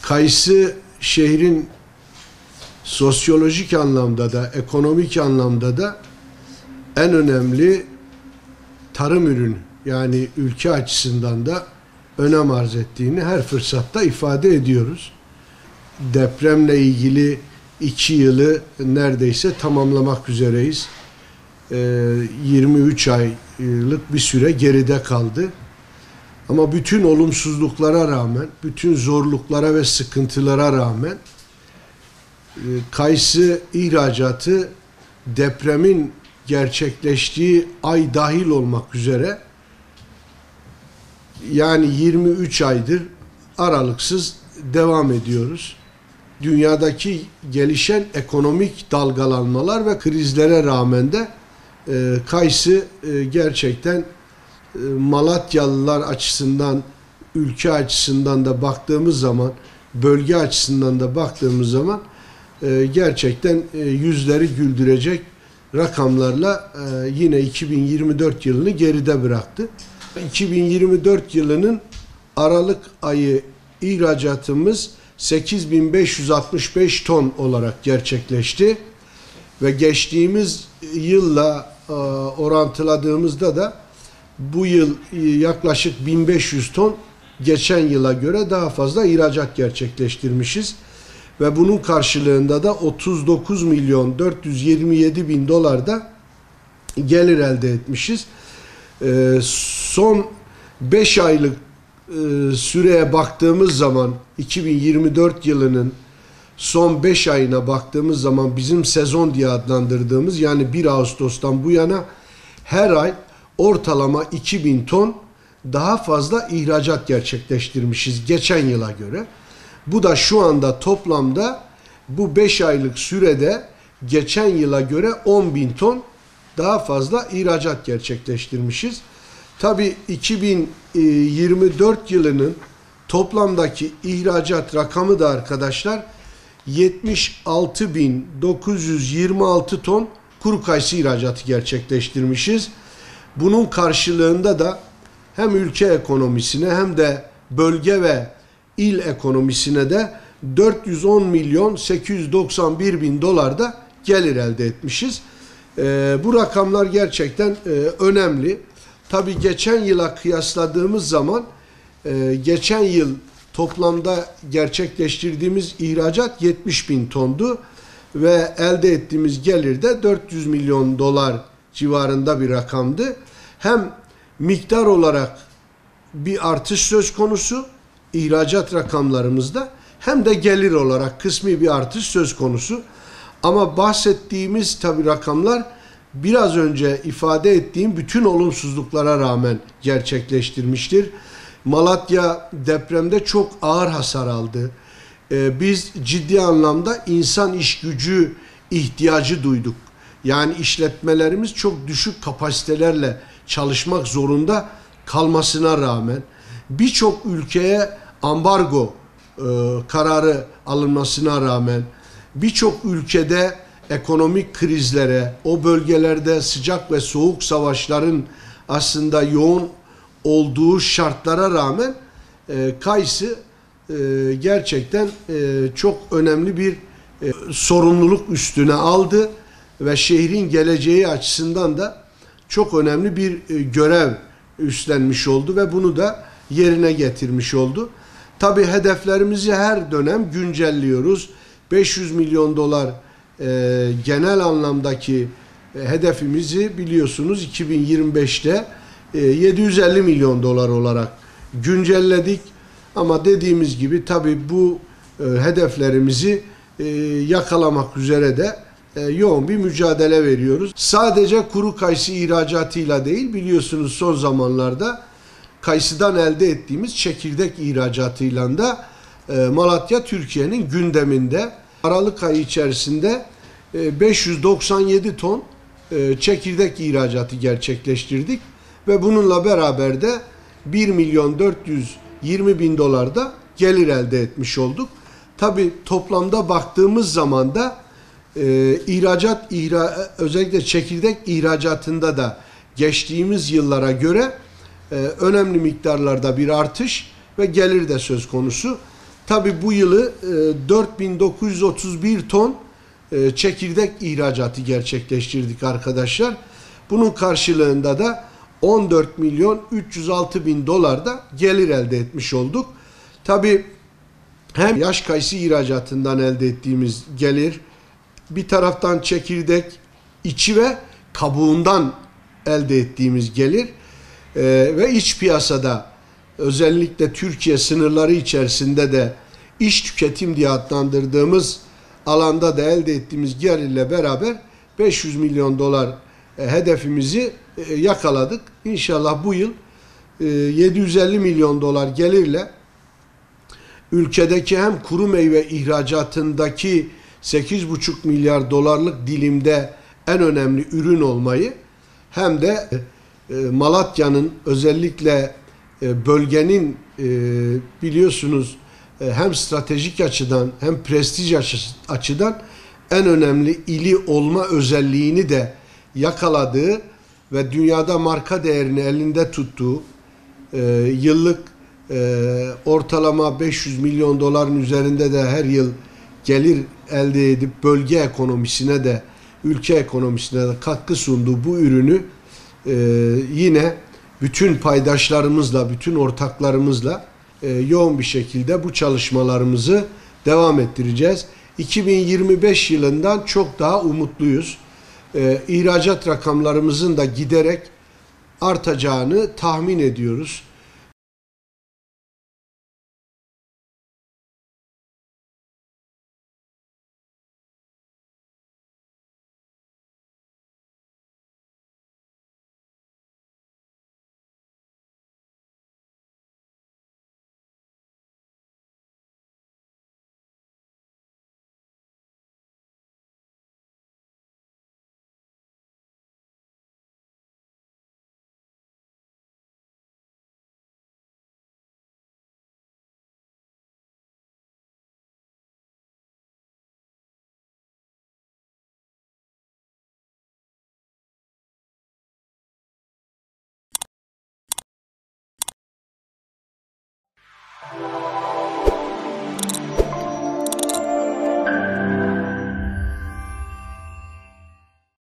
Kayısı şehrin sosyolojik anlamda da, ekonomik anlamda da en önemli tarım ürünü. Yani ülke açısından da önem arz ettiğini her fırsatta ifade ediyoruz. Depremle ilgili 2 yılı neredeyse tamamlamak üzereyiz. 23 aylık bir süre geride kaldı. Ama bütün olumsuzluklara rağmen, bütün zorluklara ve sıkıntılara rağmen kayısı ihracatı depremin gerçekleştiği ay dahil olmak üzere yani 23 aydır aralıksız devam ediyoruz. Dünyadaki gelişen ekonomik dalgalanmalar ve krizlere rağmen de kayısı gerçekten Malatyalılar açısından, ülke açısından da baktığımız zaman, bölge açısından da baktığımız zaman gerçekten yüzleri güldürecek rakamlarla yine 2024 yılını geride bıraktı. 2024 yılının Aralık ayı ihracatımız 8.565 ton olarak gerçekleşti ve geçtiğimiz yılla orantıladığımızda da bu yıl yaklaşık 1500 ton geçen yıla göre daha fazla ihracat gerçekleştirmişiz ve bunun karşılığında da 39 milyon 427 bin dolar da gelir elde etmişiz. Son 5 aylık süreye baktığımız zaman 2024 yılının son 5 ayına baktığımız zaman bizim sezon diye adlandırdığımız yani 1 Ağustos'tan bu yana her ay ortalama 2000 ton daha fazla ihracat gerçekleştirmişiz geçen yıla göre. Bu da şu anda toplamda bu 5 aylık sürede geçen yıla göre 10.000 ton daha fazla ihracat gerçekleştirmişiz. Tabii 2024 yılının toplamdaki ihracat rakamı da arkadaşlar 76.926 ton kuru kayısı ihracatı gerçekleştirmişiz. Bunun karşılığında da hem ülke ekonomisine hem de bölge ve il ekonomisine de 410 milyon 891 bin dolar da gelir elde etmişiz. Bu rakamlar gerçekten önemli. Tabii geçen yıla kıyasladığımız zaman geçen yıl toplamda gerçekleştirdiğimiz ihracat 70 bin tondu ve elde ettiğimiz gelir de 400 milyon dolar civarında bir rakamdı. Hem miktar olarak bir artış söz konusu ihracat rakamlarımızda hem de gelir olarak kısmi bir artış söz konusu. Ama bahsettiğimiz tabii rakamlar biraz önce ifade ettiğim bütün olumsuzluklara rağmen gerçekleştirmiştir. Malatya depremde çok ağır hasar aldı. Biz ciddi anlamda insan iş gücü ihtiyacı duyduk. Yani işletmelerimiz çok düşük kapasitelerle çalışmak zorunda kalmasına rağmen birçok ülkeye ambargo kararı alınmasına rağmen birçok ülkede ekonomik krizlere, o bölgelerde sıcak ve soğuk savaşların aslında yoğun olduğu şartlara rağmen kayısı gerçekten çok önemli bir sorumluluk üstüne aldı ve şehrin geleceği açısından da çok önemli bir görev üstlenmiş oldu ve bunu da yerine getirmiş oldu. Tabii hedeflerimizi her dönem güncelliyoruz. 500 milyon dolar genel anlamdaki hedefimizi biliyorsunuz 2025'te 750 milyon dolar olarak güncelledik. Ama dediğimiz gibi tabii bu hedeflerimizi yakalamak üzere de yoğun bir mücadele veriyoruz. Sadece kuru kayısı ihracatıyla değil biliyorsunuz son zamanlarda kayısıdan elde ettiğimiz çekirdek ihracatıyla da Malatya Türkiye'nin gündeminde. Aralık ayı içerisinde 597 ton çekirdek ihracatı gerçekleştirdik ve bununla beraber de 1 milyon 420 bin dolar da gelir elde etmiş olduk. Tabii toplamda baktığımız zaman da özellikle çekirdek ihracatında da geçtiğimiz yıllara göre önemli miktarlarda bir artış ve gelir de söz konusu. Tabi bu yılı 4931 ton çekirdek ihracatı gerçekleştirdik arkadaşlar. Bunun karşılığında da 14 milyon 306 bin dolar da gelir elde etmiş olduk. Tabi hem yaş kayısı ihracatından elde ettiğimiz gelir, bir taraftan çekirdek, içi ve kabuğundan elde ettiğimiz gelir ve iç piyasada özellikle Türkiye sınırları içerisinde de iç tüketim diye adlandırdığımız alanda da elde ettiğimiz gelirle beraber 500 milyon dolar hedefimizi yakaladık. İnşallah bu yıl 750 milyon dolar gelirle ülkedeki hem kuru meyve ihracatındaki 8,5 milyar dolarlık dilimde en önemli ürün olmayı hem de Malatya'nın özellikle bölgenin biliyorsunuz hem stratejik açıdan hem prestij açıdan en önemli ili olma özelliğini de yakaladığı ve dünyada marka değerini elinde tuttuğu yıllık ortalama 500 milyon doların üzerinde de her yıl gelir elde edip bölge ekonomisine de ülke ekonomisine de katkı sunduğu bu ürünü yine bütün paydaşlarımızla, bütün ortaklarımızla yoğun bir şekilde bu çalışmalarımızı devam ettireceğiz. 2025 yılından çok daha umutluyuz. İhracat rakamlarımızın da giderek artacağını tahmin ediyoruz.